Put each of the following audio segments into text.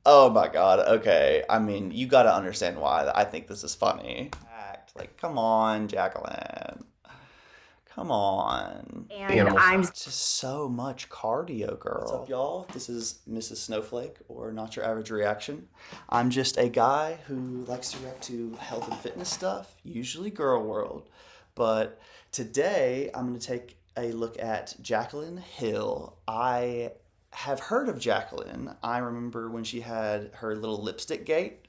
Oh my God. Okay. I mean, you got to understand why I think this is funny. Act like, come on, Jaclyn. Come on. And animals. I'm Just so much cardio, girl. What's up, y'all? This is Mrs. Snowflake, or Not Your Average Reaction. I'm just a guy who likes to react to health and fitness stuff, usually girl world. But today, I'm going to take a look at Jaclyn Hill. I have heard of Jaclyn. I remember when she had her little lipstick gate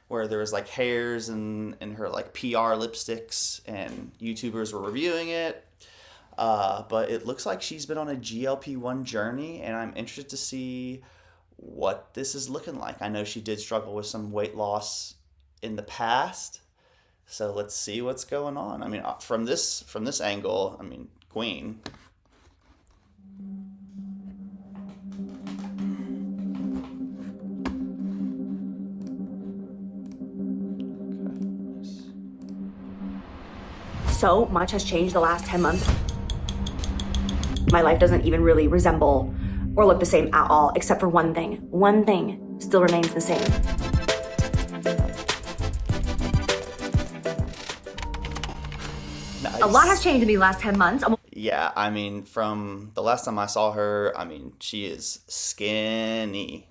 where there was like hairs in her like PR lipsticks and YouTubers were reviewing it. But it looks like she's been on a GLP-1 journey, and I'm interested to see what this is looking like. I know she did struggle with some weight loss in the past, so let's see what's going on. I mean, from this angle, I mean, queen. so much has changed the last 10 months. My life doesn't even really resemble or look the same at all, except for one thing. One thing still remains the same. Nice. A lot has changed in these last 10 months. Yeah, I mean, from the last time I saw her, I mean, she is skinny.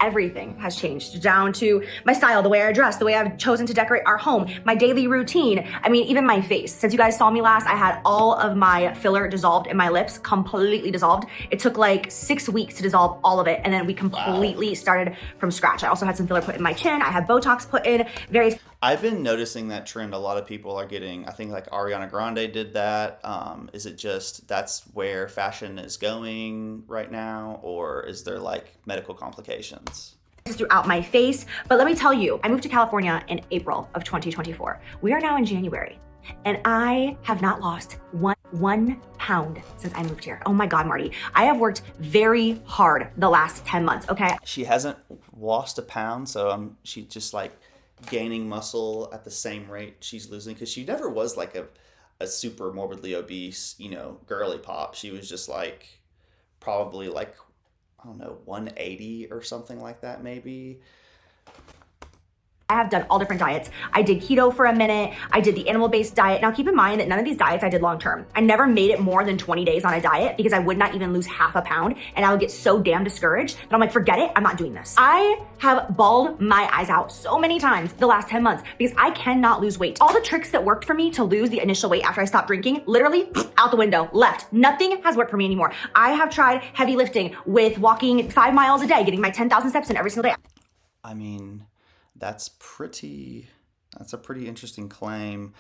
Everything has changed, down to my style, the way I dress, the way I've chosen to decorate our home, my daily routine. I mean, even my face. Since you guys saw me last, I had all of my filler dissolved in my lips, completely dissolved. It took like 6 weeks to dissolve all of it, and then we completely started from scratch. I also had some filler put in my chin. I had Botox put in, various... I've been noticing that trend. A lot of people are getting, I think like Ariana Grande did that. Is it just that's where fashion is going right now, or is there like medical complications? Throughout my face. But let me tell you, I moved to California in April of 2024. We are now in January, and I have not lost one pound since I moved here. Oh my God, Marty. I have worked very hard the last 10 months, okay? She hasn't lost a pound, so she's just like gaining muscle at the same rate she's losing, because she never was like a super morbidly obese, girly pop. She was just like probably like, I don't know, 180 or something like that, maybe. I have done all different diets. I did keto for a minute. I did the animal-based diet. Now keep in mind that none of these diets I did long-term. I never made it more than 20 days on a diet because I would not even lose half a pound, and I would get so damn discouraged that I'm like, forget it, I'm not doing this. I have bawled my eyes out so many times the last 10 months because I cannot lose weight. All the tricks that worked for me to lose the initial weight after I stopped drinking, literally out the window, left. Nothing has worked for me anymore. I have tried heavy lifting with walking 5 miles a day, getting my 10,000 steps in every single day. I mean, that's a pretty interesting claim.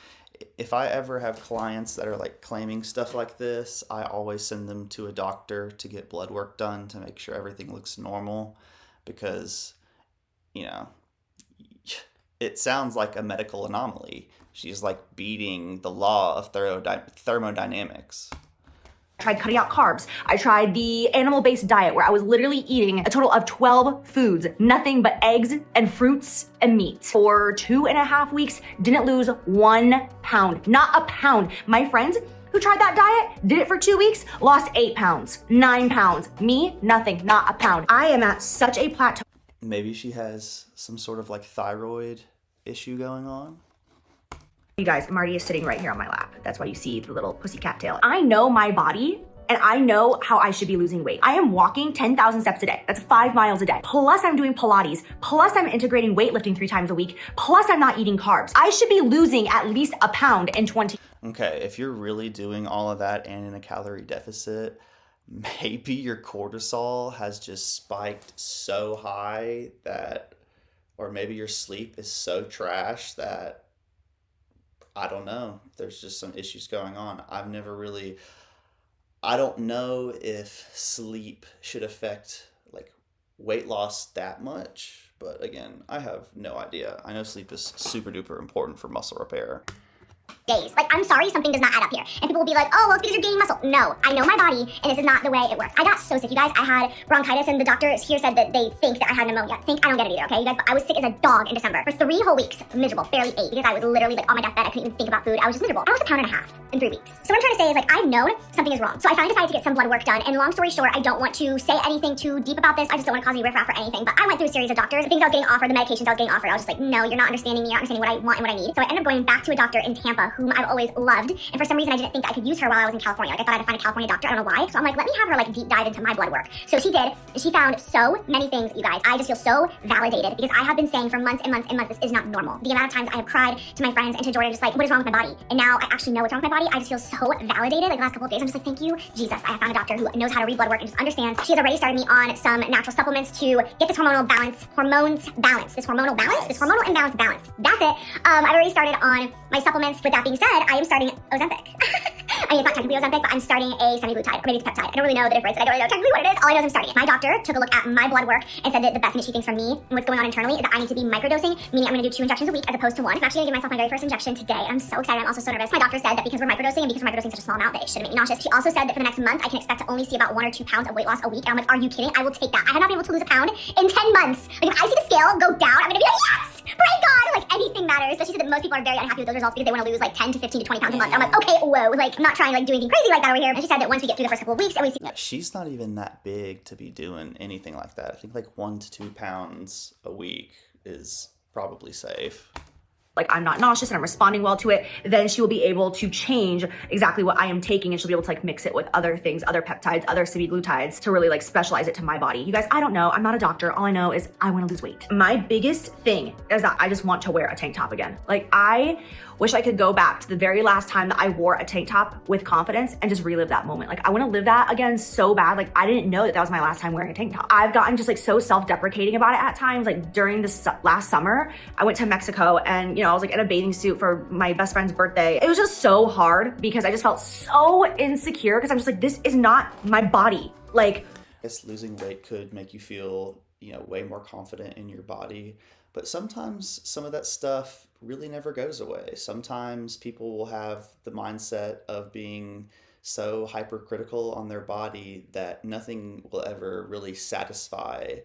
If I ever have clients that are like claiming stuff like this, I always send them to a doctor to get blood work done to make sure everything looks normal, because, it sounds like a medical anomaly. She's like beating the law of thermodynamics. I tried cutting out carbs. I tried the animal-based diet where I was literally eating a total of 12 foods, nothing but eggs and fruits and meat. For 2.5 weeks, didn't lose 1 pound, not a pound. My friends who tried that diet, did it for 2 weeks, lost 8 pounds, 9 pounds. Me, nothing, not a pound. I am at such a plateau. Maybe she has some sort of like thyroid issue going on. You guys, Marty is sitting right here on my lap. That's why you see the little pussycat tail. I know my body, and I know how I should be losing weight. I am walking 10,000 steps a day. That's 5 miles a day. Plus I'm doing Pilates. Plus I'm integrating weightlifting 3 times a week. Plus I'm not eating carbs. I should be losing at least a pound in 20. Okay, if you're really doing all of that and in a calorie deficit, maybe your cortisol has just spiked so high that, or maybe your sleep is so trash that, I don't know, there's just some issues going on. I don't know if sleep should affect like weight loss that much, but again, I have no idea. I know sleep is super duper important for muscle repair. days. Like, I'm sorry, something does not add up here. And people will be like, oh, well, it's because you're gaining muscle. No, I know my body, and this is not the way it works. I got so sick, you guys. I had bronchitis, and the doctors here said that they think that I had pneumonia. I don't get it either, okay, you guys? But I was sick as a dog in December for 3 whole weeks, miserable, barely ate, because I was literally like on my deathbed. I couldn't even think about food. I was just miserable. I lost 1.5 pounds in 3 weeks. So what I'm trying to say is, like, I've known something is wrong. So I finally decided to get some blood work done. And long story short, I don't want to say anything too deep about this. I just don't want to cause any riffraff or anything. But I went through a series of doctors. The things I was getting offered, the medications I was getting offered, I was just like, no, you're not understanding me. You're not understanding what I want and what I need. So I ended up going back to a doctor in Tampa, whom I've always loved. And for some reason, I didn't think I could use her while I was in California. Like, I thought I had to find a California doctor. I don't know why. So I'm like, let me have her, like, deep dive into my blood work. So she did. And she found so many things, you guys. I just feel so validated because I have been saying for months and months and months, this is not normal. The amount of times I have cried to my friends and to Jordan, just like, what is wrong with my body? And now I actually know what's wrong with my body. I just feel so validated. Like, the last couple of days, I'm just like, thank you, Jesus. I have found a doctor who knows how to read blood work and just understands. She has already started me on some natural supplements to get this hormonal balance, this hormonal imbalance balance. That's it. I've already started on my supplements. With that being said, I am starting Ozempic. I mean, it's not technically Ozempic, but I'm starting a semaglutide, or maybe it's peptide. I don't really know the difference, and I don't really know technically what it is. All I know is I'm starting it. My doctor took a look at my blood work and said that the best thing that she thinks from me and what's going on internally is that I need to be microdosing, meaning I'm going to do 2 injections a week as opposed to 1. I'm actually going to give myself my very first injection today. I'm so excited. I'm also so nervous. My doctor said that because we're microdosing and because we're microdosing such a small amount, that it shouldn't make me nauseous. She also said that for the next month, I can expect to only see about 1 or 2 pounds of weight loss a week. And I'm like, are you kidding? I will take that. I have not been able to lose a pound in 10 months. Like, if I see the scale go down, I'm going to be like, yes! Pray God! Like, anything matters. But she said that most people are very unhappy with those results because they want to lose like 10 to 15 to 20 pounds a month. I'm like, okay, whoa. Like, I'm not trying to like do anything crazy like that over here. And she said that once we get through the first couple of weeks and we see... Yeah, she's not even that big to be doing anything like that. I think like 1 to 2 pounds a week is probably safe. Like, I'm not nauseous and I'm responding well to it, then she will be able to change exactly what I am taking, and she'll be able to like mix it with other things, other peptides, other semaglutides to really like specialize it to my body. You guys, I don't know. I'm not a doctor. All I know is I want to lose weight. My biggest thing is that I just want to wear a tank top again. Like, I wish I could go back to the very last time that I wore a tank top with confidence and just relive that moment. Like, I want to live that again so bad. Like, I didn't know that that was my last time wearing a tank top. I've gotten just like so self-deprecating about it at times. Like, during this last summer, I went to Mexico and, you know, I was like in a bathing suit for my best friend's birthday. It was just so hard because I just felt so insecure because I'm just like, this is not my body. Like, I guess losing weight could make you feel, you know, way more confident in your body. But sometimes some of that stuff really never goes away. Sometimes people will have the mindset of being so hypercritical on their body that nothing will ever really satisfy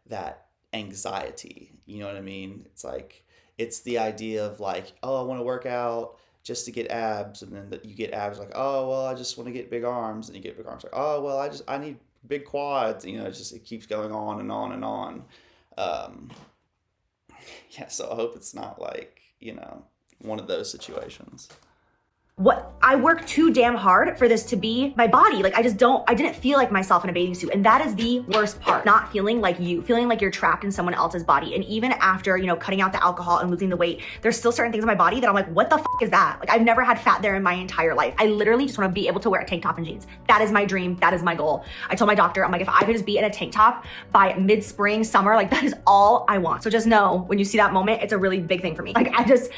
that anxiety. You know what I mean? It's like, it's the idea of like, oh, I want to work out just to get abs. And then you get abs, like, oh, well, I just want to get big arms. And you get big arms, like, oh, well, I need big quads. You know, it keeps going on and on and on. Yeah, so I hope it's not like, you know, one of those situations. what I work too damn hard for this to be my body. Like, I didn't feel like myself in a bathing suit. And that is the worst part. Not feeling like you, feeling like you're trapped in someone else's body. And even after, you know, cutting out the alcohol and losing the weight, there's still certain things in my body that I'm like, what the is that? Like, I've never had fat there in my entire life. I literally just want to be able to wear a tank top and jeans. That is my dream. That is my goal. I told my doctor, I'm like, if I could just be in a tank top by mid-spring, summer, like that is all I want. So just know when you see that moment, it's a really big thing for me. Like, I just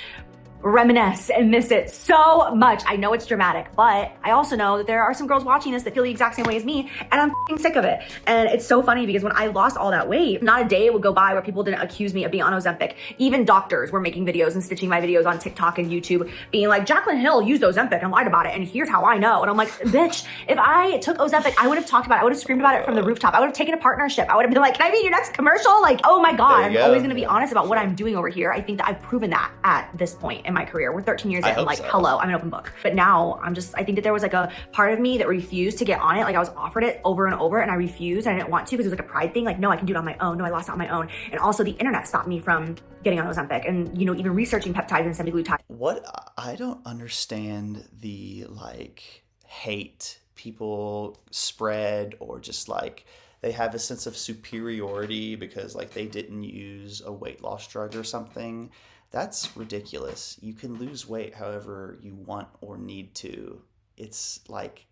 reminisce and miss it so much. I know it's dramatic, but I also know that there are some girls watching this that feel the exact same way as me, and I'm f***ing sick of it. And it's so funny because when I lost all that weight, not a day would go by where people didn't accuse me of being on Ozempic. Even doctors were making videos and stitching my videos on TikTok and YouTube, being like, Jaclyn Hill used Ozempic and lied about it, and here's how I know. And I'm like, bitch, if I took Ozempic, I would have talked about it. I would have screamed about it from the rooftop. I would have taken a partnership. I would have been like, can I be in your next commercial? Like, oh my God, I'm always gonna be honest about what I'm doing over here. I think that I've proven that at this point in my career. We're 13 years in, and like, hello, I'm an open book. But now I think that there was like a part of me that refused to get on it. Like, I was offered it over and over and I refused. I didn't want to because it was like a pride thing. Like, no, I can do it on my own. No, I lost it on my own. And also the internet stopped me from getting on Ozempic and, you know, even researching peptides and semaglutide. What I don't understand the like hate people spread, or just like they have a sense of superiority because like they didn't use a weight loss drug or something. That's ridiculous. You can lose weight however you want or need to. It's like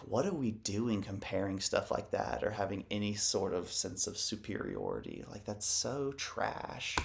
what are we doing comparing stuff like that or having any sort of sense of superiority? Like, that's so trash.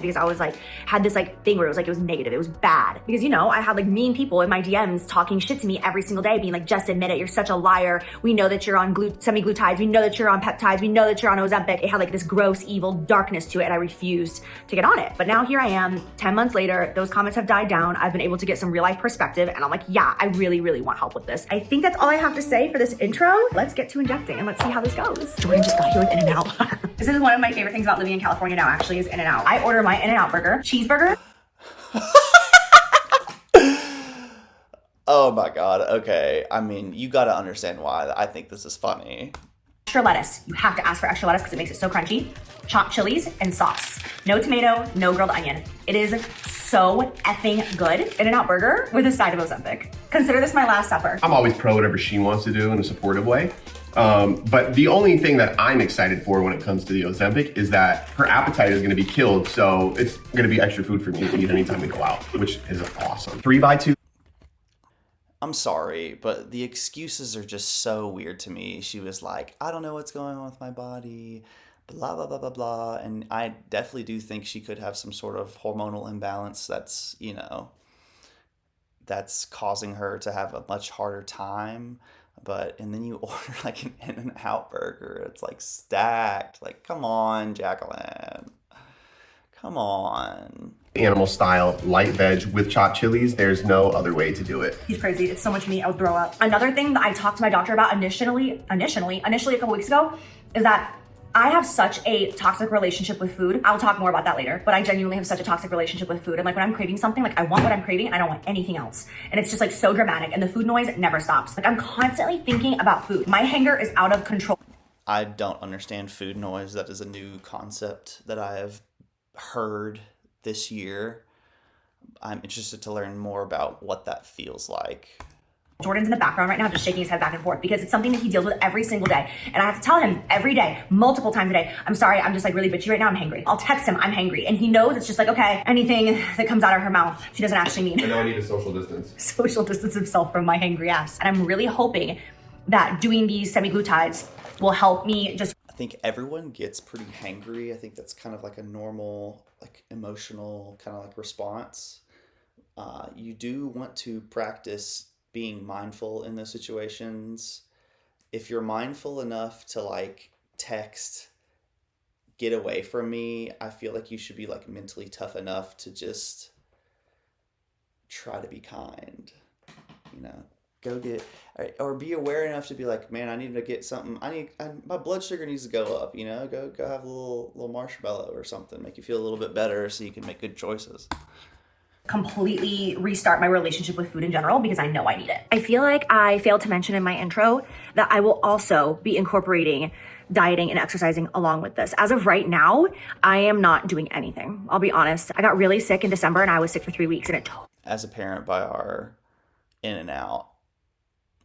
because I was like, had this like thing where it was negative, it was bad. Because you know, I had like mean people in my DMs talking shit to me every single day, being like, just admit it, you're such a liar. We know that you're on semi-glutides, we know that you're on peptides, we know that you're on Ozempic. It had like this gross, evil darkness to it, and I refused to get on it. But now here I am, 10 months later, those comments have died down. I've been able to get some real life perspective, and I'm like, yeah, I really, really want help with this. I think that's all I have to say for this intro. Let's get to injecting and let's see how this goes. Jordan just got here with In-N-Out. This is one of my favorite things about living in California now, actually, is In-N-Out. I order my In-N-Out burger, cheeseburger. Oh my God, okay. I mean, you gotta understand why I think this is funny. Extra lettuce. You have to ask for extra lettuce because it makes it so crunchy. Chopped chilies and sauce. No tomato, no grilled onion. It is so effing good. In-N-Out burger with a side of Ozempic. Consider this my last supper. I'm always pro whatever she wants to do in a supportive way. But the only thing that I'm excited for when it comes to the Ozempic is that her appetite is gonna be killed. So it's gonna be extra food for me to eat anytime we go out, which is awesome. 3x2. I'm sorry, but the excuses are just so weird to me. She was like, I don't know what's going on with my body, blah, blah, blah, blah, blah. And I definitely do think she could have some sort of hormonal imbalance that's, you know, that's causing her to have a much harder time. And then you order like an In-N-Out burger. It's like stacked. Like, come on, Jaclyn. Come on. Animal style light veg with chopped chilies. There's no other way to do it. He's crazy. It's so much meat. I would throw up. Another thing that I talked to my doctor about initially a couple weeks ago is that I have such a toxic relationship with food. I'll talk more about that later, but I genuinely have such a toxic relationship with food. And like when I'm craving something, like I want what I'm craving and I don't want anything else. And it's just like so dramatic and the food noise never stops. Like I'm constantly thinking about food. My hanger is out of control. I don't understand food noise. That is a new concept that I have heard this year. I'm interested to learn more about what that feels like. Jordan's in the background right now just shaking his head back and forth because it's something that he deals with every single day. And I have to tell him every day, multiple times a day, I'm sorry, I'm just like really bitchy right now, I'm hangry. I'll text him, I'm hangry. And he knows it's just like, okay, anything that comes out of her mouth, she doesn't actually mean. I know I need a social distance. Social distance himself from my hangry ass. And I'm really hoping that doing these semi-glutides will help me just. I think everyone gets pretty hangry. I think that's kind of like a normal, like emotional kind of like response. You do want to practice being mindful in those situations. If you're mindful enough to like text, get away from me, I feel like you should be like mentally tough enough to just try to be kind, you know, go get, or be aware enough to be like, man, I need to get something. My blood sugar needs to go up, you know, go have a little marshmallow or something, make you feel a little bit better so you can make good choices. Completely restart my relationship with food in general because I know I need it. I feel like I failed to mention in my intro that I will also be incorporating dieting and exercising along with this. As of right now, I am not doing anything. I'll be honest. I got really sick in December and I was sick for 3 weeks and it as a parent by our In-N-Out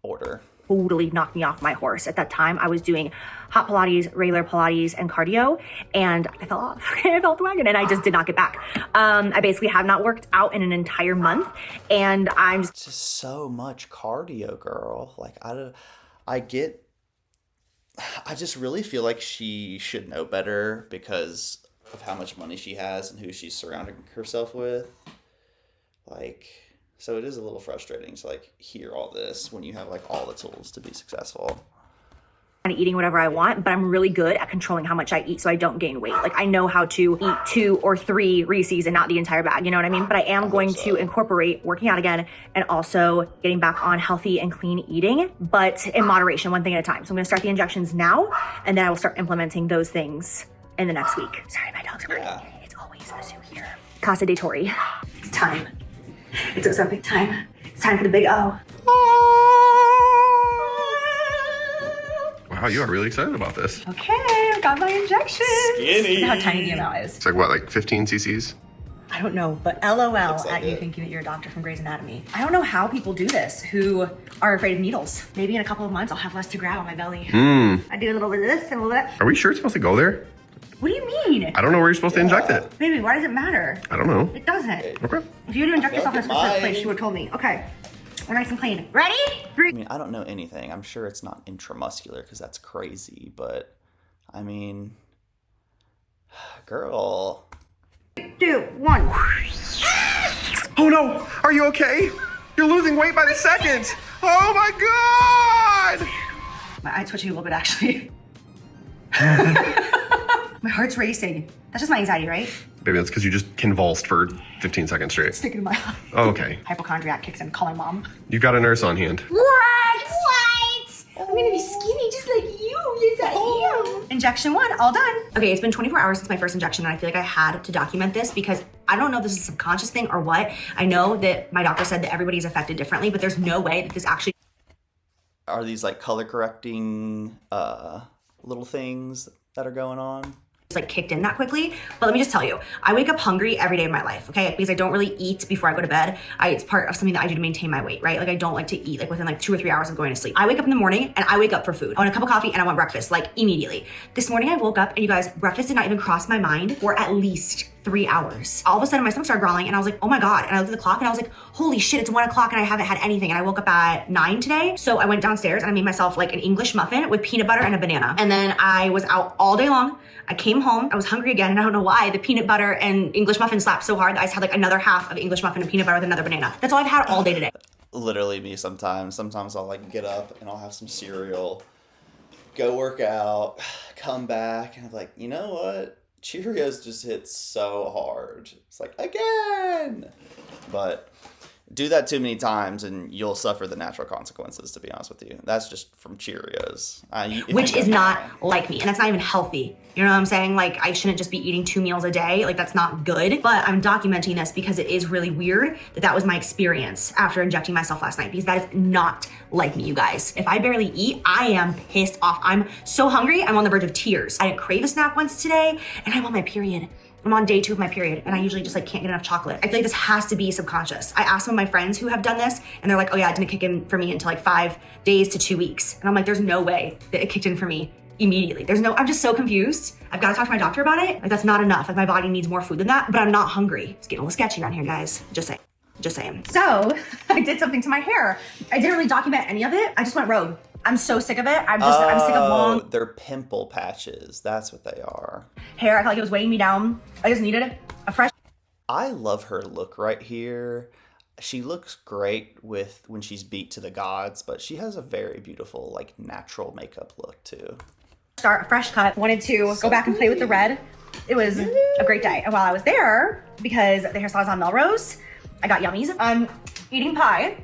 order totally knocked me off my horse. At that time, I was doing hot Pilates, regular Pilates, and cardio, and I fell off. I fell off the wagon, and I just did not get back. I basically have not worked out in an entire month, and I'm just so much cardio, girl. Like I just really feel like she should know better because of how much money she has and who she's surrounding herself with. Like, so it is a little frustrating to like hear all this when you have like all the tools to be successful. And eating whatever I want, but I'm really good at controlling how much I eat so I don't gain weight. Like I know how to eat 2 or 3 Reese's and not the entire bag, you know what I mean? But I am going to incorporate working out again and also getting back on healthy and clean eating, but in moderation, one thing at a time. So I'm gonna start the injections now, and then I will start implementing those things in the next week. Sorry, my dog's barking. Yeah. It's always a zoo here. Casa de Tori. It's time. It's Ozempic time. It's time for the big O. Wow, you are really excited about this. Okay, I got my injections. Skinny. Look at how tiny the amount is. It's like what, like 15 cc's? I don't know, but LOL like at you it. thinking that you're a doctor from Grey's Anatomy. I don't know how people do this who are afraid of needles. Maybe in a couple of months I'll have less to grab on my belly. I do a little bit of this and a little bit. Are we sure it's supposed to go there? What do you mean? I don't know where you're supposed to inject it. Baby, why does it matter? I don't know. It doesn't. Okay. If you were to inject yourself in a felt specific mine. place, she would have told me. Okay, we're nice and clean. Ready? 3. I mean, I don't know anything. I'm sure it's not intramuscular because that's crazy, but I mean, girl, 2, 1. Oh no, are you okay? You're losing weight by the second. Oh my God! My eye's twitching a little bit, actually. My heart's racing. That's just my anxiety, right? Baby, that's because you just convulsed for 15 seconds straight. Sticking in my eye. Oh, okay. Hypochondriac kicks in. Call my mom. You got a nurse on hand. What? I'm gonna be skinny just like you. Yes, I am. Injection 1, all done. Okay, it's been 24 hours since my first injection, and I feel like I had to document this because I don't know if this is a subconscious thing or what. I know that my doctor said that everybody's affected differently, but there's no way that this actually. Are these like color correcting little things that are going on? Like kicked in that quickly. But let me just tell you, I wake up hungry every day of my life, okay? Because I don't really eat before I go to bed. It's part of something that I do to maintain my weight, right? Like I don't like to eat like within like 2 or 3 hours of going to sleep. I wake up in the morning and I wake up for food. I want a cup of coffee and I want breakfast, like immediately. This morning I woke up and you guys, breakfast did not even cross my mind for at least 3 hours. All of a sudden my stomach started growling and I was like, oh my God. And I looked at the clock and I was like, holy shit, it's 1 o'clock and I haven't had anything. And I woke up at 9 today. So I went downstairs and I made myself like an English muffin with peanut butter and a banana. And then I was out all day long. I came home, I was hungry again, and I don't know why. The peanut butter and English muffin slapped so hard that I just had like another half of English muffin and peanut butter with another banana. That's all I've had all day today. Literally me sometimes. Sometimes I'll like get up and I'll have some cereal, go work out, come back, and I'm like, you know what? Cheerios just hit so hard. It's like, again! But do that too many times and you'll suffer the natural consequences, to be honest with you. That's just from Cheerios. Which is not like me, and that's not even healthy. You know what I'm saying? Like, I shouldn't just be eating 2 meals a day. Like, that's not good. But I'm documenting this because it is really weird that that was my experience after injecting myself last night, because that is not like me, you guys. If I barely eat, I am pissed off. I'm so hungry, I'm on the verge of tears. I didn't crave a snack once today, and I'm on my period. I'm on day 2 of my period, and I usually just like can't get enough chocolate. I feel like this has to be subconscious. I asked some of my friends who have done this, and they're like, oh yeah, it didn't kick in for me until like 5 days to 2 weeks. And I'm like, there's no way that it kicked in for me immediately. I'm just so confused. I've got to talk to my doctor about it. Like, that's not enough. Like, my body needs more food than that, but I'm not hungry. It's getting a little sketchy around here, guys. Just saying. So I did something to my hair. I didn't really document any of it. I just went rogue. I'm so sick of it. I'm sick of long. They're pimple patches. That's what they are. Hair. I felt like it was weighing me down. I just needed a fresh. I love her look right here. She looks great when she's beat to the gods, but she has a very beautiful, like, natural makeup look too. Start a fresh cut. Wanted to go back and play with the red. It was a great day. And while I was there, because the hairstyle is on Melrose, I got yummies. I'm eating pie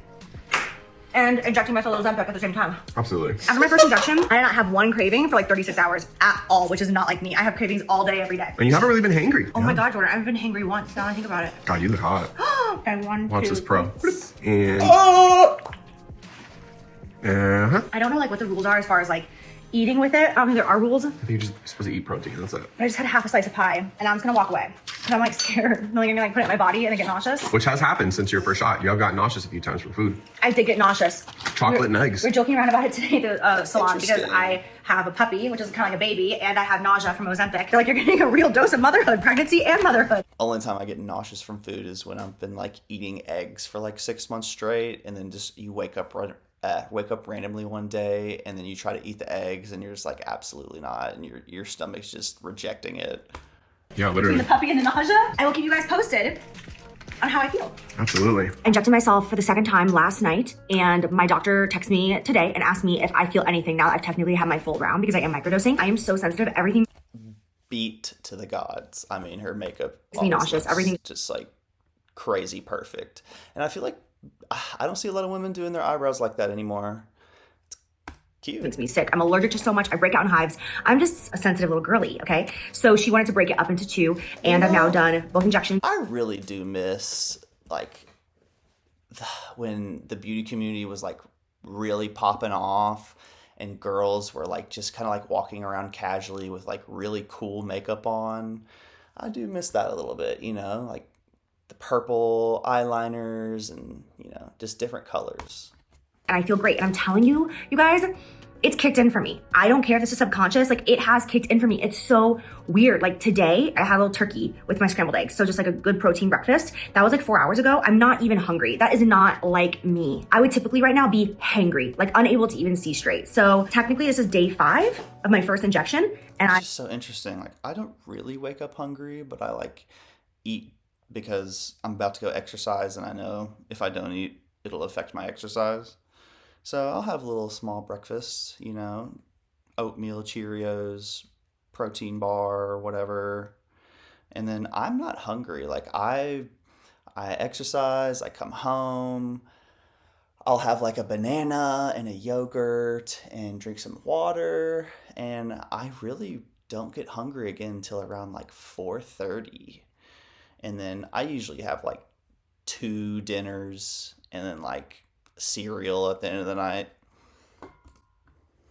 and injecting myself with Ozempic at the same time. Absolutely. After my first injection, I did not have one craving for like 36 hours at all, which is not like me. I have cravings all day, every day. And you haven't really been hangry. Oh my God, Jordan, I haven't been hangry once, now I think about it. God, you look hot. Okay, 1, Watch 2, this pro. 3. And I don't know like what the rules are as far as like eating with it. I don't think there are rules. I think you're just supposed to eat protein, that's it. I just had half a slice of pie and I'm just gonna walk away. Cause I'm like scared. I'm like, put it in my body and I get nauseous. Which has happened since your first shot. You have gotten nauseous a few times from food. I did get nauseous. Chocolate and eggs. We're joking around about it today at the salon because I have a puppy, which is kind of like a baby, and I have nausea from Ozempic. They're like, you're getting a real dose of motherhood, pregnancy and motherhood. Only time I get nauseous from food is when I've been like eating eggs for like 6 months straight, and then just you wake up randomly one day, and then you try to eat the eggs, and you're just like, absolutely not, and your stomach's just rejecting it. Yeah, literally. Between the puppy and the nausea, I will keep you guys posted on how I feel. Absolutely. I injected myself for the second time last night, and my doctor texted me today and asked me if I feel anything now that I've technically had my full round because I am microdosing. I am so sensitive. Everything Beat to the gods. I mean, her makeup makes me nauseous. Everything just like crazy perfect. And I feel like I don't see a lot of women doing their eyebrows like that anymore. It's cute. Makes me sick. I'm allergic to so much. I break out in hives. I'm just a sensitive little girly, okay? So she wanted to break it up into 2, and I've now done both injections. I really do miss like when the beauty community was like really popping off and girls were like just kind of like walking around casually with like really cool makeup on. I do miss that a little bit, you know, like the purple eyeliners and, you know, just different colors. And I feel great. And I'm telling you, you guys, it's kicked in for me. I don't care if this is subconscious. Like, it has kicked in for me. It's so weird. Like, today I had a little turkey with my scrambled eggs. So just like a good protein breakfast. That was like 4 hours ago. I'm not even hungry. That is not like me. I would typically right now be hangry, like unable to even see straight. So technically this is day 5 of my first injection. And it's just so interesting. Like, I don't really wake up hungry, but I like eat because I'm about to go exercise and I know if I don't eat, it'll affect my exercise. So I'll have little small breakfasts, you know, oatmeal, Cheerios, protein bar, or whatever. And then I'm not hungry. Like I exercise, I come home, I'll have like a banana and a yogurt and drink some water, and I really don't get hungry again until around like 4:30. And then I usually have like 2 dinners and then like cereal at the end of the night.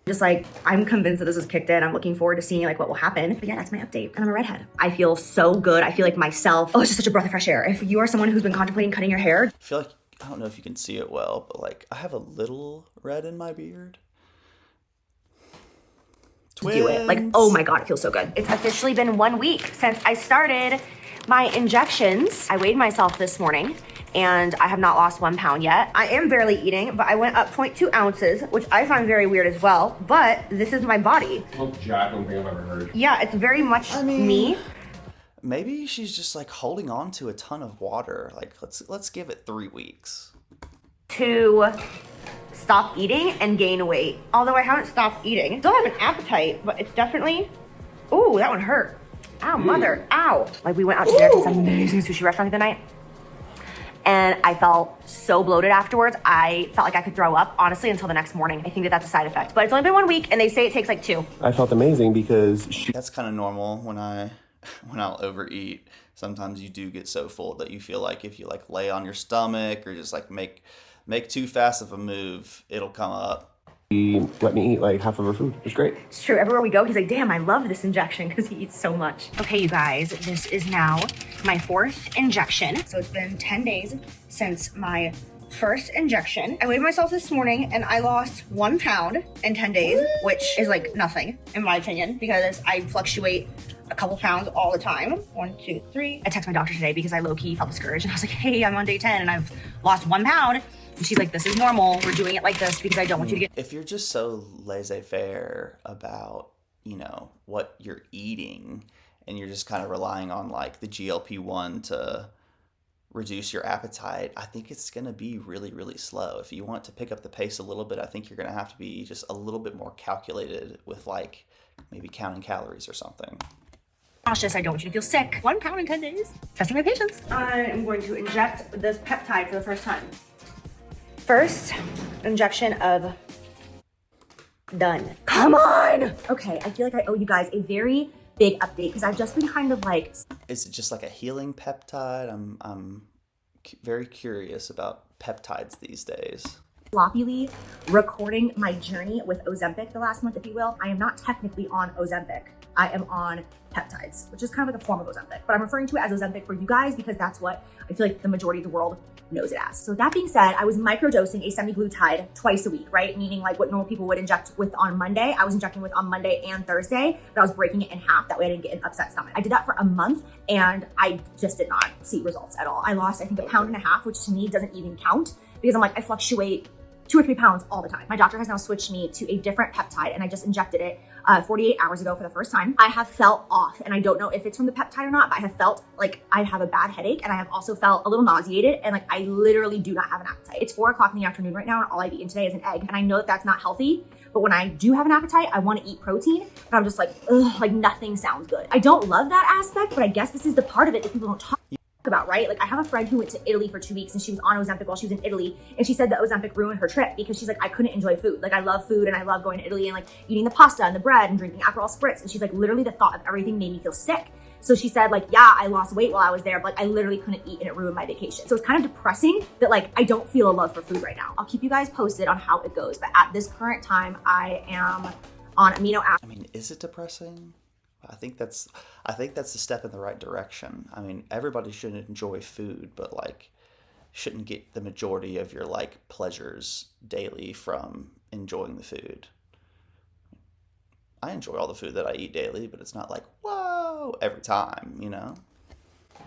Just like, I'm convinced that this is kicked in. I'm looking forward to seeing like what will happen. But yeah, that's my update. And I'm a redhead. I feel so good. I feel like myself. Oh, it's just such a breath of fresh air. If you are someone who's been contemplating cutting your hair, I feel like, I don't know if you can see it well, but like I have a little red in my beard. Twins. do it. Like, oh my God, it feels so good. It's officially been 1 week since I started my injections. I weighed myself this morning and I have not lost 1 pound yet. I am barely eating, but I went up 0.2 ounces, which I find very weird as well, but this is my body. Most Jaclyn thing I've ever heard. Yeah, it's very much me. Maybe she's just like holding on to a ton of water. Like let's give it 3 weeks. To stop eating and gain weight. Although I haven't stopped eating. Still have an appetite, but it's definitely, ooh, that one hurt. Ow, mother, ow. Like we went out to dinner to some amazing sushi restaurant the other night. And I felt so bloated afterwards. I felt like I could throw up, honestly, until the next morning. I think that that's a side effect. But it's only been 1 week, and they say it takes like 2. I felt amazing because That's kind of normal when I'll overeat. Sometimes you do get so full that you feel like if you like lay on your stomach or just like make too fast of a move, it'll come up. he let me eat like half of her food. It was great. It's true. Everywhere we go, he's like, damn, I love this injection because he eats so much. Okay, you guys, this is now my 4th injection. So it's been 10 days since my first injection. I weighed myself this morning and I lost 1 pound in 10 days, which is like nothing in my opinion because I fluctuate a couple pounds all the time. 1, 2, 3. I texted my doctor today because I low-key felt discouraged and I was like, hey, I'm on day 10 and I've lost 1 pound. And she's like, this is normal. We're doing it like this because I don't want you to get... If you're just so laissez-faire about, you know, what you're eating and you're just kind of relying on like the GLP-1 to reduce your appetite, I think it's going to be really, really slow. If you want to pick up the pace a little bit, I think you're going to have to be just a little bit more calculated with like maybe counting calories or something. Cautious, I don't want you to feel sick. 1 pound in 10 days. Testing my patience. I am going to inject this peptide for the first time. First injection of done. Come on! Okay, I feel like I owe you guys a very big update because I've just been kind of like... Is it just like a healing peptide? I'm very curious about peptides these days. Sloppily recording my journey with Ozempic the last month, if you will. I am not technically on Ozempic. I am on peptides, which is kind of like a form of Ozempic, but I'm referring to it as Ozempic for you guys because that's what I feel like the majority of the world knows it as. So that being said, I was microdosing a semaglutide twice a week, right? Meaning like what normal people would inject with on Monday, I was injecting with on Monday and Thursday, but I was breaking it in half. That way I didn't get an upset stomach. I did that for a month and I just did not see results at all. I lost, I think, 1.5 pounds, which to me doesn't even count because I'm like, I fluctuate 2 or 3 pounds all the time. My doctor has now switched me to a different peptide and I just injected it 48 hours ago for the first time. I have felt off and I don't know if it's from the peptide or not, but I have felt like I have a bad headache and I have also felt a little nauseated and like I literally do not have an appetite. It's 4 o'clock in the afternoon right now and all I've eaten today is an egg. And I know that that's not healthy, but when I do have an appetite, I want to eat protein, but I'm just like, ugh, like nothing sounds good. I don't love that aspect, but I guess this is the part of it that people don't talk about, right? Like I have a friend who went to Italy for 2 weeks and she was on Ozempic while she was in Italy. And she said that Ozempic ruined her trip because she's like, I couldn't enjoy food. Like I love food and I love going to Italy and like eating the pasta and the bread and drinking Aperol Spritz. And she's like, literally the thought of everything made me feel sick. So she said like, yeah, I lost weight while I was there, but like I literally couldn't eat and it ruined my vacation. So it's kind of depressing that like, I don't feel a love for food right now. I'll keep you guys posted on how it goes. But at this current time, I am on amino acids. I mean, is it depressing? I think that's a step in the right direction. I mean, everybody should enjoy food, but like shouldn't get the majority of your like pleasures daily from enjoying the food. I enjoy all the food that I eat daily, but it's not like, whoa, every time, you know?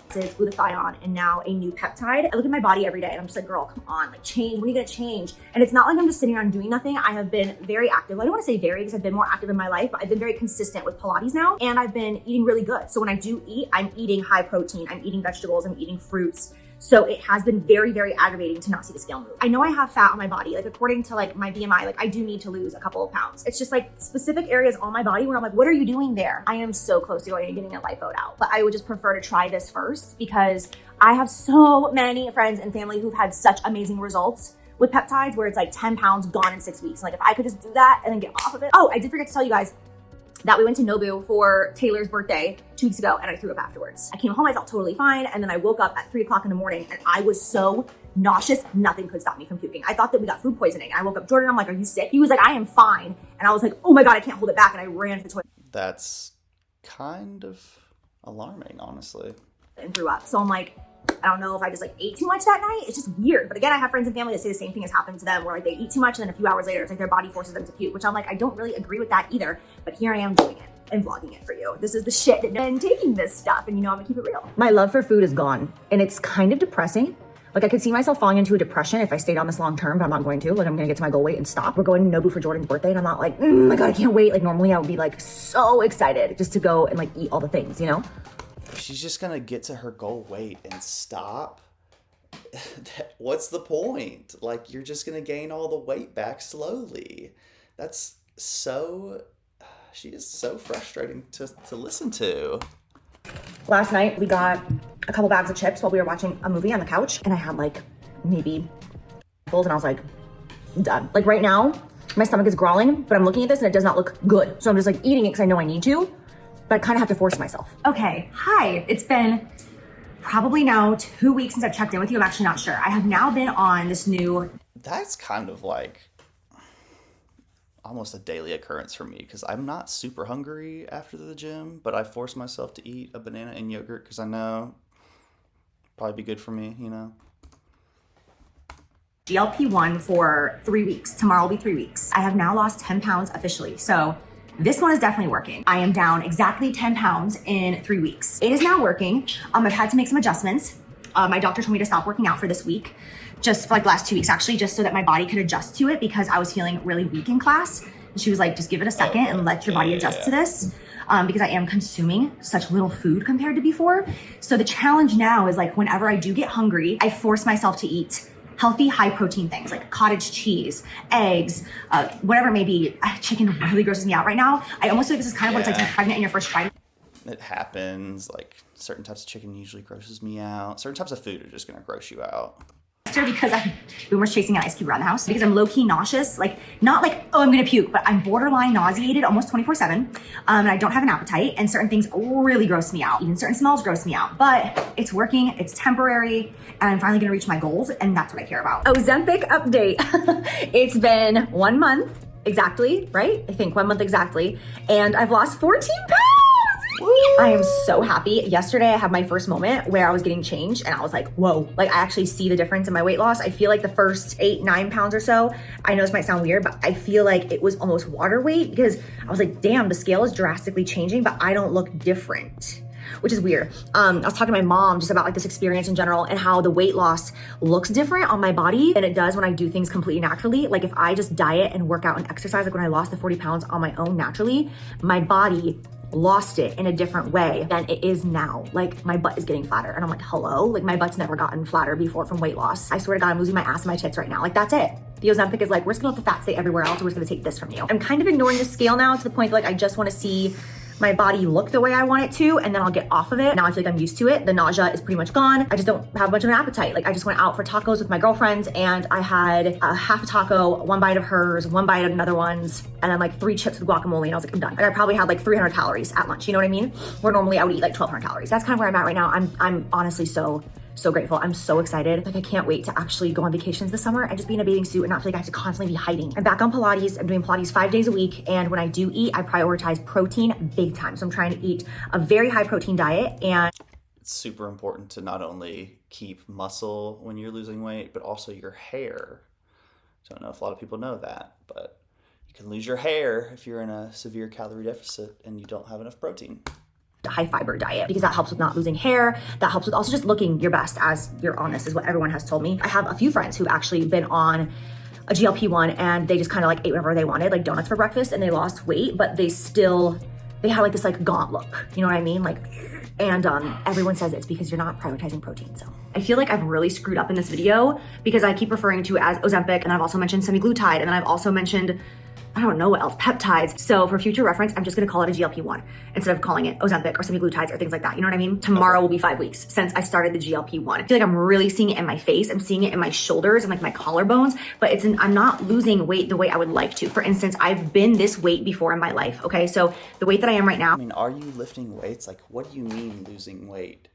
glutathione, and now a new peptide. I look at my body every day and I'm just like, girl, come on, like change. When are you gonna change? And it's not like I'm just sitting around doing nothing. I have been very active. I don't want to say very because I've been more active in my life, but I've been very consistent with Pilates now, and I've been eating really good. So when I do eat, I'm eating high protein, I'm eating vegetables, I'm eating fruits. So it has been very, very aggravating to not see the scale move. I know I have fat on my body. Like according to like my BMI, like I do need to lose a couple of pounds. It's just like specific areas on my body where I'm like, what are you doing there? I am so close to going and getting a lipo out, but I would just prefer to try this first because I have so many friends and family who've had such amazing results with peptides where it's like 10 pounds gone in 6 weeks. Like if I could just do that and then get off of it. Oh, I did forget to tell you guys that we went to Nobu for Taylor's birthday 2 weeks ago and I threw up afterwards. I came home, I felt totally fine. And then I woke up at 3 o'clock in the morning and I was so nauseous, nothing could stop me from puking. I thought that we got food poisoning. And I woke up, Jordan, I'm like, are you sick? He was like, I am fine. And I was like, oh my God, I can't hold it back. And I ran to the toilet. That's kind of alarming, honestly. And threw up. So I'm like, I don't know if I just like ate too much that night. It's just weird. But again, I have friends and family that say the same thing has happened to them where like they eat too much and then a few hours later, it's like their body forces them to puke, which I'm like, I don't really agree with that either. But here I am doing it and vlogging it for you. This is the shit that I'm taking this stuff and you know I'm gonna keep it real. My love for food is gone and it's kind of depressing. Like I could see myself falling into a depression if I stayed on this long term, but I'm not going to. Like I'm gonna get to my goal weight and stop. We're going to Nobu for Jordan's birthday and I'm not like, oh my God, I can't wait. Like normally I would be like so excited just to go and like eat all the things, you know? She's just gonna get to her goal weight and stop. What's the point? Like you're just gonna gain all the weight back slowly. That's so... She is so frustrating to listen to. Last night we got a couple bags of chips while we were watching a movie on the couch and I had like maybe and I was like, done. Like right now, my stomach is growling, but I'm looking at this and it does not look good. So I'm just like eating it because I know I need to, but I kind of have to force myself. Okay, hi. It's been probably now 2 weeks since I've checked in with you. I'm actually not sure. I have now been on this new... That's kind of like almost a daily occurrence for me because I'm not super hungry after the gym, but I force myself to eat a banana and yogurt because I know it'd probably be good for me, you know? GLP-1 for 3 weeks. Tomorrow will be 3 weeks. I have now lost 10 pounds officially. So this one is definitely working. I am down exactly 10 pounds in 3 weeks. It is now working. I've had to make some adjustments. My doctor told me to stop working out for this week, just for like the last 2 weeks actually, just so that my body could adjust to it because I was feeling really weak in class. And she was like, just give it a second and let your body adjust to this. Because I am consuming such little food compared to before. So the challenge now is like whenever I do get hungry, I force myself to eat healthy, high protein things like cottage cheese, eggs, whatever it may be. Chicken really grosses me out right now. I almost feel like this is kind of what it's like to be pregnant in your first trimester. It happens. Like certain types of chicken usually grosses me out. Certain types of food are just gonna gross you out. Because Boomer's chasing an ice cube around the house because I'm low-key nauseous, like not like, oh, I'm gonna puke, but I'm borderline nauseated almost 24/7. And I don't have an appetite and certain things really gross me out. Even certain smells gross me out, but it's working, it's temporary, and I'm finally gonna reach my goals and that's what I care about. Ozempic update. It's been 1 month exactly, right? I think 1 month exactly. And I've lost 14 pounds. I am so happy. Yesterday I had my first moment where I was getting changed and I was like, whoa, like I actually see the difference in my weight loss. I feel like the first 8-9 pounds or so, I know this might sound weird, but I feel like it was almost water weight because I was like, damn, the scale is drastically changing, but I don't look different, which is weird. I was talking to my mom just about like this experience in general and how the weight loss looks different on my body than it does when I do things completely naturally. Like if I just diet and work out and exercise, like when I lost the 40 pounds on my own naturally, my body lost it in a different way than it is now. Like my butt is getting flatter and I'm like, hello? Like my butt's never gotten flatter before from weight loss. I swear to God, I'm losing my ass and my tits right now. Like that's it. The Ozempic is like, we're just gonna let the fat stay everywhere else. We're just gonna take this from you. I'm kind of ignoring the scale now to the point like I just wanna see my body look the way I want it to, and then I'll get off of it. Now I feel like I'm used to it. The nausea is pretty much gone. I just don't have much of an appetite. Like I just went out for tacos with my girlfriends and I had half a taco, 1 bite of hers, 1 bite of another one's, and then like 3 chips with guacamole and I was like, I'm done. Like I probably had like 300 calories at lunch, you know what I mean? Where normally I would eat like 1,200 calories. That's kind of where I'm at right now. I'm honestly so grateful. I'm so excited. Like I can't wait to actually go on vacations this summer and just be in a bathing suit and not feel like I have to constantly be hiding. I'm back on Pilates. I'm doing Pilates 5 days a week. And when I do eat, I prioritize protein big time. So I'm trying to eat a very high protein diet. And it's super important to not only keep muscle when you're losing weight, but also your hair. Don't know if a lot of people know that, but you can lose your hair if you're in a severe calorie deficit and you don't have enough protein. a high fiber diet because that helps with not losing hair. That helps with also just looking your best as you're on this, is what everyone has told me. I have a few friends who've actually been on a GLP-1 and they just kind of like ate whatever they wanted, like donuts for breakfast, and they lost weight, but they had like this like gaunt look, you know what I mean? Like, and everyone says it's because you're not prioritizing protein. So I feel like I've really screwed up in this video because I keep referring to it as Ozempic, and I've also mentioned semaglutide, and then I've also mentioned, I don't know what else, peptides. So for future reference, I'm just gonna call it a GLP-1 instead of calling it Ozempic or semaglutides or things like that. You know what I mean? Tomorrow will be 5 weeks since I started the GLP-1. I feel like I'm really seeing it in my face. I'm seeing it in my shoulders and like my collarbones, but I'm not losing weight the way I would like to. For instance, I've been this weight before in my life, okay? So the weight that I am right now. I mean, are you lifting weights? Like, what do you mean losing weight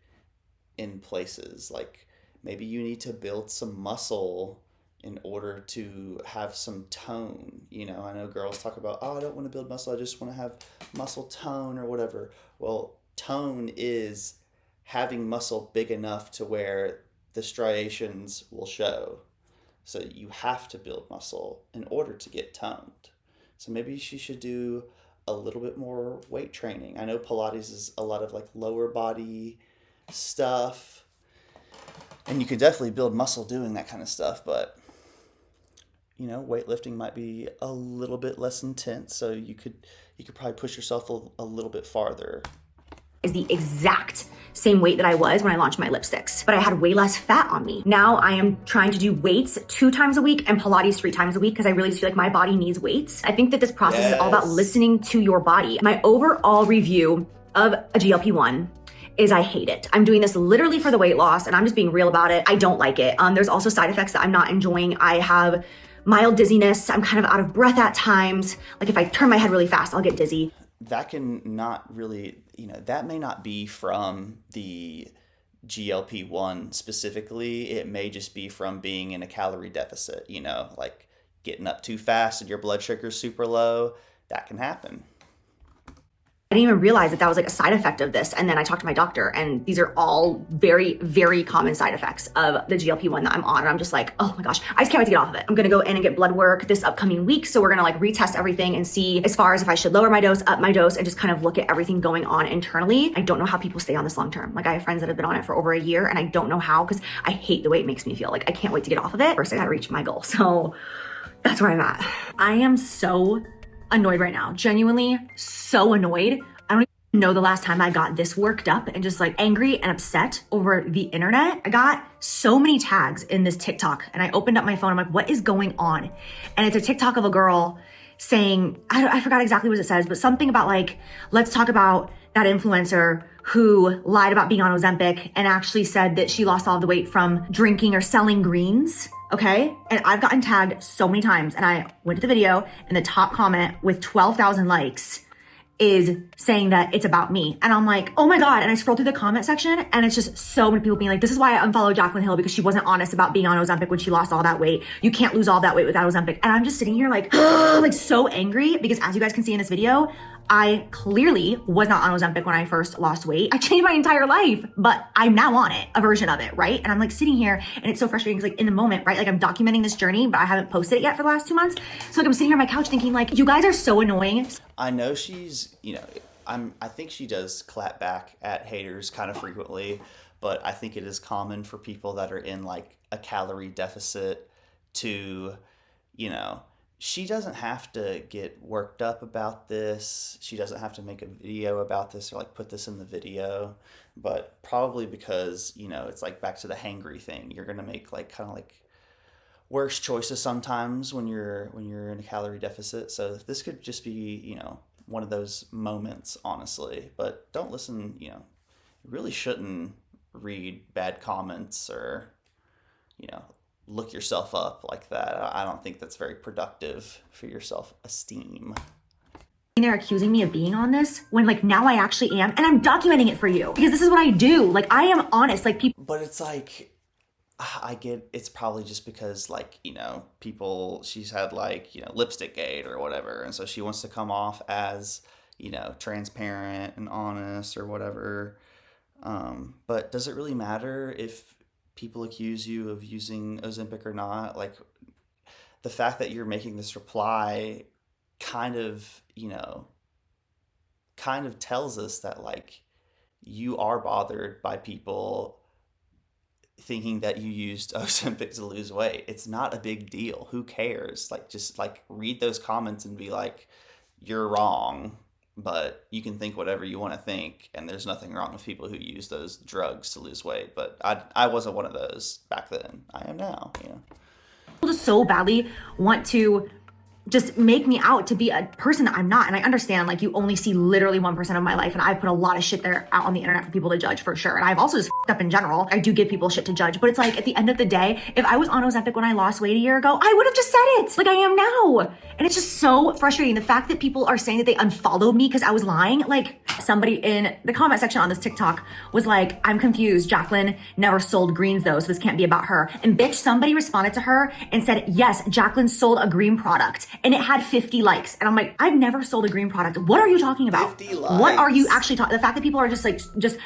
in places? Like, maybe you need to build some muscle in order to have some tone. You know, I know girls talk about, oh, I don't want to build muscle, I just want to have muscle tone or whatever. Well, tone is having muscle big enough to where the striations will show. So you have to build muscle in order to get toned. So maybe she should do a little bit more weight training. I know Pilates is a lot of like lower body stuff, and you can definitely build muscle doing that kind of stuff, but you know, weightlifting might be a little bit less intense, so you could probably push yourself a little bit farther. Is the exact same weight that I was when I launched my lipsticks, but I had way less fat on me. Now I am trying to do weights 2 times a week and Pilates 3 times a week because I really just feel like my body needs weights. I think that this process is all about listening to your body. My overall review of a GLP-1 is I hate it. I'm doing this literally for the weight loss, and I'm just being real about it. I don't like it. There's also side effects that I'm not enjoying. I have mild dizziness. I'm kind of out of breath at times. Like if I turn my head really fast, I'll get dizzy. That can not really, you know, that may not be from the GLP-1 specifically. It may just be from being in a calorie deficit, you know, like getting up too fast and your blood sugar's super low. That can happen. I didn't even realize that that was like a side effect of this. And then I talked to my doctor, and these are all very, very common side effects of the GLP-1 that I'm on. And I'm just like, oh my gosh, I just can't wait to get off of it. I'm gonna go in and get blood work this upcoming week. So we're gonna like retest everything and see as far as if I should lower my dose, up my dose, and just kind of look at everything going on internally. I don't know how people stay on this long term. Like I have friends that have been on it for over a year, and I don't know how, because I hate the way it makes me feel. Like I can't wait to get off of it. First I gotta reach my goal. So that's where I'm at. I am so annoyed right now. Genuinely so annoyed. I don't even know the last time I got this worked up and just like angry and upset over the internet. I got so many tags in this TikTok, and I opened up my phone. I'm like, what is going on? And it's a TikTok of a girl saying, I forgot exactly what it says, but something about like, let's talk about that influencer who lied about being on Ozempic and actually said that she lost all of the weight from drinking or selling greens. Okay. And I've gotten tagged so many times, and I went to the video, and the top comment with 12,000 likes is saying that it's about me. And I'm like, oh my God. And I scroll through the comment section, and it's just so many people being like, this is why I unfollowed Jaclyn Hill, because she wasn't honest about being on Ozempic when she lost all that weight. You can't lose all that weight without Ozempic. And I'm just sitting here like, like so angry, because as you guys can see in this video, I clearly was not on Ozempic when I first lost weight. I changed my entire life, but I'm now on it, a version of it, right? And I'm like sitting here, and it's so frustrating because like in the moment, right? Like I'm documenting this journey, but I haven't posted it yet for the last 2 months. So like I'm sitting here on my couch thinking like, you guys are so annoying. I know she's, you know, I think she does clap back at haters kind of frequently, but I think it is common for people that are in like a calorie deficit to, you know, she doesn't have to get worked up about this. She doesn't have to make a video about this or like put this in the video, but probably because, you know, it's like back to the hangry thing. You're going to make like kind of like worse choices sometimes when you're in a calorie deficit. So this could just be, you know, one of those moments, honestly, but don't listen, you know, you really shouldn't read bad comments or, you know, look yourself up like that. I don't think that's very productive for your self-esteem. They're accusing me of being on this when like now I actually am, and I'm documenting it for you because this is what I do. Like I am honest, like people. But it's like, I get it's probably just because like, you know, she's had like, you know, lipstick gate or whatever. And so she wants to come off as, you know, transparent and honest or whatever. But does it really matter if people accuse you of using Ozempic or not? Like the fact that you're making this reply kind of, you know, kind of tells us that like you are bothered by people thinking that you used Ozempic to lose weight. It's not a big deal. Who cares? Like, just like read those comments and be like, you're wrong, but you can think whatever you want to think, and there's nothing wrong with people who use those drugs to lose weight. But I wasn't one of those back then. I am now, you know. People just so badly want to just make me out to be a person that I'm not. And I understand, like, you only see literally 1% of my life, and I put a lot of shit there out on the internet for people to judge, for sure. And I've also just f***ed up in general. I do give people shit to judge, but it's like, at the end of the day, if I was on Ozempic when I lost weight a year ago, I would have just said it like I am now. And it's just so frustrating. The fact that people are saying that they unfollowed me because I was lying. Like, somebody in the comment section on this TikTok was like, I'm confused. Jaclyn never sold greens though, so this can't be about her. And bitch, somebody responded to her and said, yes, Jaclyn sold a green product. And it had 50 likes. And I'm like, I've never sold a green product. What are you talking about? 50 likes. What are you actually talking? The fact that people are just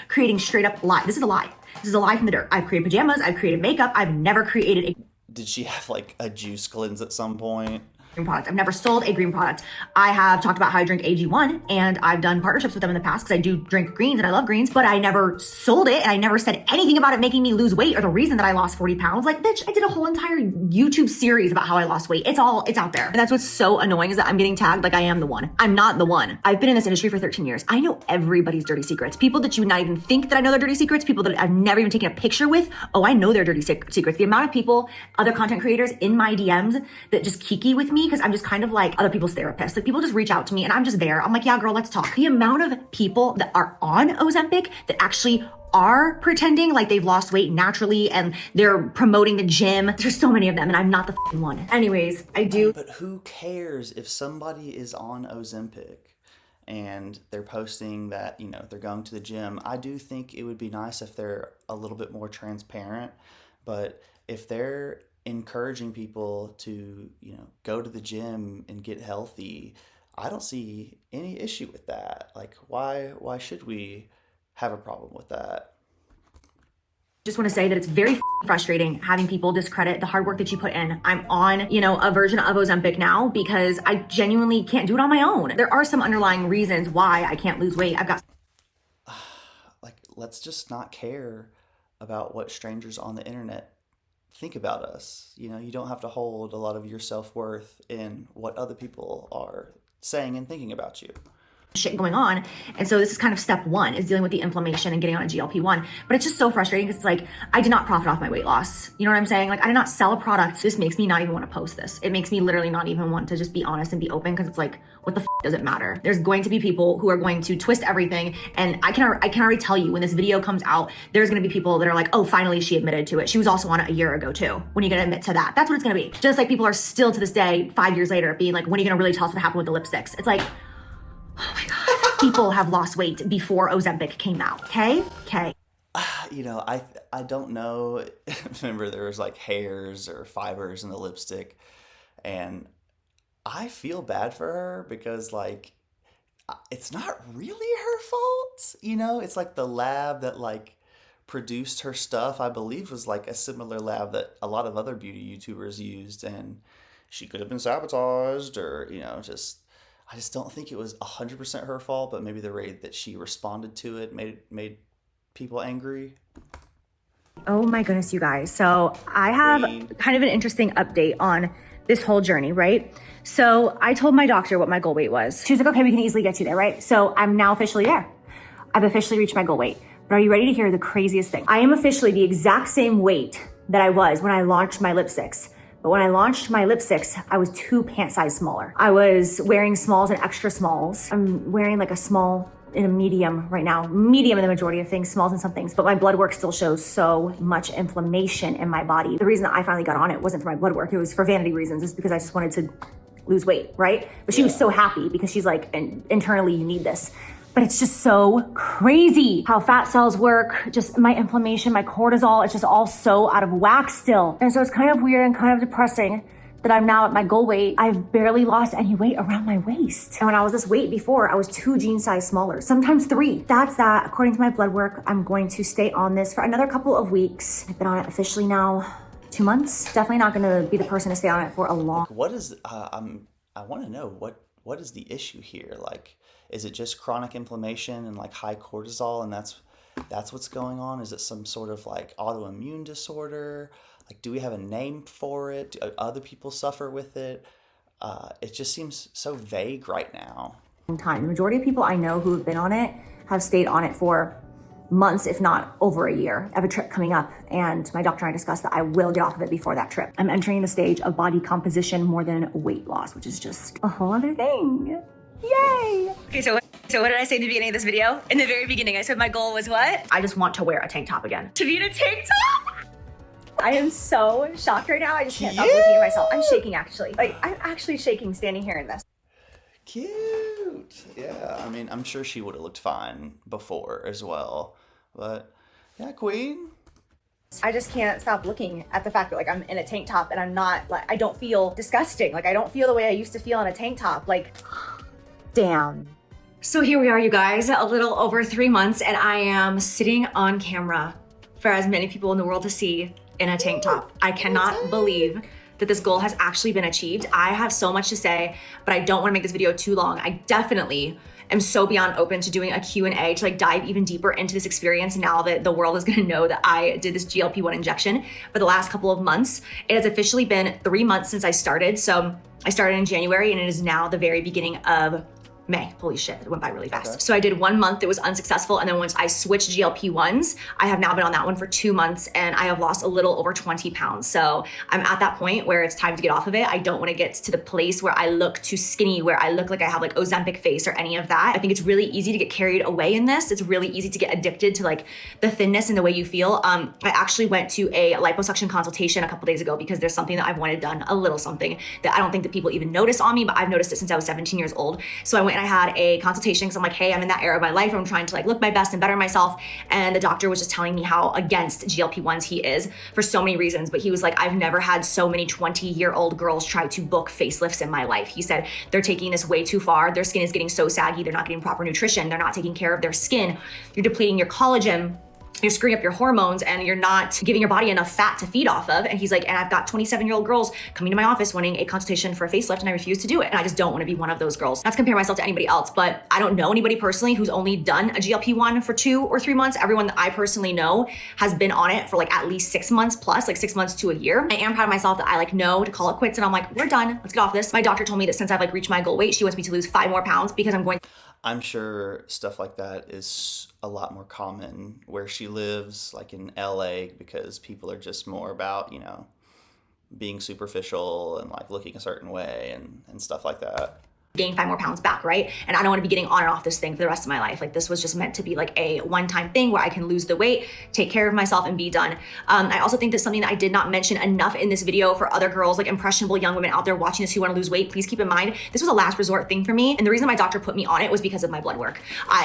creating straight up lie. This is a lie. This is a lie from the dirt. I've created pajamas. I've created makeup. I've never created a Did she have like a juice cleanse at some point? green product. I've never sold a green product. I have talked about how I drink AG1, and I've done partnerships with them in the past because I do drink greens and I love greens, but I never sold it, and I never said anything about it making me lose weight or the reason that I lost 40 pounds. Like, bitch, I did a whole entire YouTube series about how I lost weight. It's out there. And that's what's so annoying, is that I'm getting tagged like I am the one. I'm not the one. I've been in this industry for 13 years. I know everybody's dirty secrets. People that you would not even think that I know their dirty secrets, people that I've never even taken a picture with. Oh, I know their dirty secrets. The amount of people, other content creators in my DMs that just kiki with me because I'm just kind of like other people's therapist. Like, people just reach out to me and I'm just there. I'm like, yeah, girl, let's talk. The amount of people that are on Ozempic that actually are pretending like they've lost weight naturally and they're promoting the gym. There's so many of them, and I'm not the one. Anyways, I do. But who cares if somebody is on Ozempic and they're posting that, you know, they're going to the gym? I do think it would be nice if they're a little bit more transparent, but if they're encouraging people to, you know, go to the gym and get healthy, I don't see any issue with that. Like, why should we have a problem with that? Just want to say that it's very frustrating having people discredit the hard work that you put in. I'm on, you know, a version of Ozempic now because I genuinely can't do it on my own. There are some underlying reasons why I can't lose weight. I've got like, let's just not care about what strangers on the internet think about us. You know, you don't have to hold a lot of your self-worth in what other people are saying and thinking about you. Shit going on. And so this is kind of step one, is dealing with the inflammation and getting on a GLP-1. But it's just so frustrating because it's like, I did not profit off my weight loss. You know what I'm saying? Like, I did not sell a product. This makes me not even want to post this. It makes me literally not even want to just be honest and be open, because it's like, what the does it matter? There's going to be people who are going to twist everything. And I can already tell you, when this video comes out, there's going to be people that are like, oh, finally she admitted to it. She was also on it a year ago too. When are you going to admit to that? That's what it's going to be. Just like people are still to this day, 5 years later, being like, when are you going to really tell us what happened with the lipsticks? It's like, oh my God. People have lost weight before Ozempic came out, okay? Okay. You know, I don't know. Remember, there was like hairs or fibers in the lipstick, and I feel bad for her because, like, it's not really her fault. You know, it's like the lab that like produced her stuff, I believe, was like a similar lab that a lot of other beauty YouTubers used, and she could have been sabotaged, or, you know, I just don't think it was 100% her fault, but maybe the way that she responded to it made people angry. Oh my goodness, you guys. So I have kind of an interesting update on this whole journey, right? So I told my doctor what my goal weight was. She was like, okay, we can easily get you there, right? So I'm now officially there. I've officially reached my goal weight. But are you ready to hear the craziest thing? I am officially the exact same weight that I was when I launched my lipsticks. But when I launched my lipsticks, I was 2 pant size smaller. I was wearing smalls and extra smalls. I'm wearing like a small and a medium right now. Medium in the majority of things, smalls in some things. But my blood work still shows so much inflammation in my body. The reason that I finally got on it wasn't for my blood work. It was for vanity reasons. It's because I just wanted to lose weight, right? But she was so happy because she's like, internally, you need this. But it's just so crazy how fat cells work, just my inflammation, my cortisol, it's just all so out of whack still. And so it's kind of weird and kind of depressing that I'm now at my goal weight. I've barely lost any weight around my waist. And when I was this weight before, I was 2 jean size smaller, sometimes 3. That's that. According to my blood work, I'm going to stay on this for another couple of weeks. I've been on it officially now 2 months. Definitely not gonna be the person to stay on it for a long. Like, what is, I want to know what is the issue here? Like, is it just chronic inflammation and like high cortisol, and that's that's what's going on? Is it some sort of like autoimmune disorder? Like, do we have a name for it? Do other people suffer with it? It just seems so vague right now. Time. The majority of people I know who have been on it have stayed on it for months, if not over a year. I have a trip coming up and my doctor and I discussed that I will get off of it before that trip. I'm entering the stage of body composition more than weight loss, which is just a whole other thing. Yay! Okay, so what did I say in the beginning of this video? In the very beginning, I said my goal was what? I just want to wear a tank top again. To be in a tank top? I am so shocked right now. I just can't stop looking at myself. I'm shaking actually. Like, I'm actually shaking standing here in this. Cute. Yeah, I mean, I'm sure she would have looked fine before as well. But yeah, queen. I just can't stop looking at the fact that like I'm in a tank top and I'm not like, I don't feel disgusting. Like I don't feel the way I used to feel in a tank top. Like, damn. So here we are, you guys, a little over 3 months and I am sitting on camera for as many people in the world to see in a tank top. I cannot believe that this goal has actually been achieved. I have so much to say, but I don't want to make this video too long. I definitely am so beyond open to doing a Q&A to like dive even deeper into this experience now that the world is gonna know that I did this GLP-1 injection for the last couple of months. It has officially been 3 months since I started. So I started in January and it is now the very beginning of May. Holy shit, it went by really fast. Okay. So I did 1 month, it was unsuccessful. And then once I switched GLP-1s, I have now been on that one for 2 months and I have lost a little over 20 pounds. So I'm at that point where it's time to get off of it. I don't wanna get to the place where I look too skinny, where I look like I have like Ozempic face or any of that. I think it's really easy to get carried away in this. It's really easy to get addicted to like the thinness and the way you feel. I actually went to a liposuction consultation a couple days ago because there's something that I've wanted done, a little something that I don't think that people even notice on me, but I've noticed it since I was 17 years old. So I went and I had a consultation because I'm like, hey, I'm in that era of my life where I'm trying to like look my best and better myself. And the doctor was just telling me how against GLP-1s he is for so many reasons. But he was like, I've never had so many 20-year-old girls try to book facelifts in my life. He said, they're taking this way too far. Their skin is getting so saggy. They're not getting proper nutrition. They're not taking care of their skin. You're depleting your collagen. You're screwing up your hormones and you're not giving your body enough fat to feed off of. And he's like, and I've got 27-year-old girls coming to my office wanting a consultation for a facelift and I refuse to do it. And I just don't want to be one of those girls. Not to compare myself to anybody else, but I don't know anybody personally who's only done a GLP-1 for 2 or 3 months. Everyone that I personally know has been on it for like at least 6 months plus, like 6 months to a year. I am proud of myself that I like know to call it quits and I'm like, we're done, let's get off this. My doctor told me that since I've like reached my goal weight, she wants me to lose 5 more pounds because I'm sure stuff like that is a lot more common where she lives, like in LA, because people are just more about, you know, being superficial and like looking a certain way and stuff like that. Gain 5 more pounds back, right? And I don't want to be getting on and off this thing for the rest of my life. Like this was just meant to be like a one-time thing where I can lose the weight, take care of myself and be done. I also think that's something that I did not mention enough in this video for other girls, like impressionable young women out there watching this who want to lose weight. Please keep in mind, this was a last resort thing for me. And the reason my doctor put me on it was because of my blood work.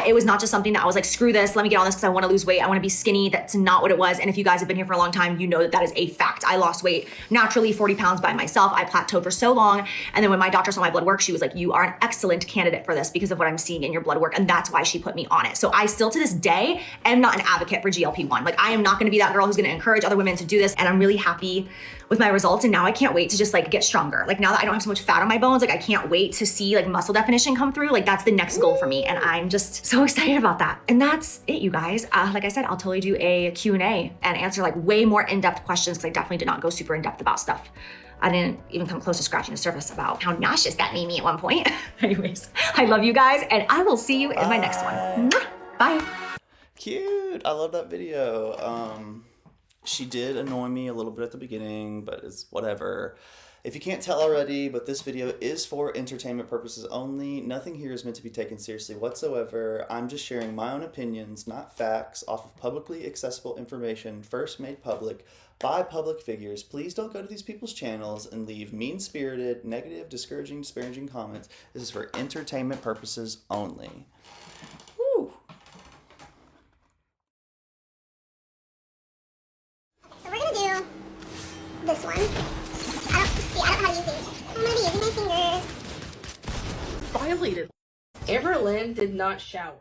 It was not just something that I was like, screw this, let me get on this because I want to lose weight. I want to be skinny. That's not what it was. And if you guys have been here for a long time, you know that that is a fact. I lost weight naturally, 40 pounds by myself. I plateaued for so long. And then when my doctor saw my blood work, she was like, you are an excellent candidate for this because of what I'm seeing in your blood work. And that's why she put me on it. So I still to this day am not an advocate for GLP-1. Like I am not going to be that girl who's going to encourage other women to do this. And I'm really happy with my results. And now I can't wait to just like get stronger. Like now that I don't have so much fat on my bones, like I can't wait to see like muscle definition come through. Like that's the next goal for me. And I'm just so excited about that. And that's it, you guys. Like I said, I'll totally do a Q&A and answer like way more in-depth questions because I definitely did not go super in-depth about stuff. I didn't even come close to scratching the surface about how nauseous that made me at one point. Anyways, I love you guys and I will see you in my next one. Bye. Cute. I love that video. She did annoy me a little bit at the beginning, but it's whatever. If you can't tell already, but this video is for entertainment purposes only. Nothing here is meant to be taken seriously whatsoever. I'm just sharing my own opinions, not facts, off of publicly accessible information first made public by public figures. Please don't go to these people's channels and leave mean-spirited, negative, discouraging, disparaging comments. This is for entertainment purposes only. Woo. So we're gonna do this one. I don't know how to use these. I'm gonna be using my fingers. Violated. Amber Lynn did not shower.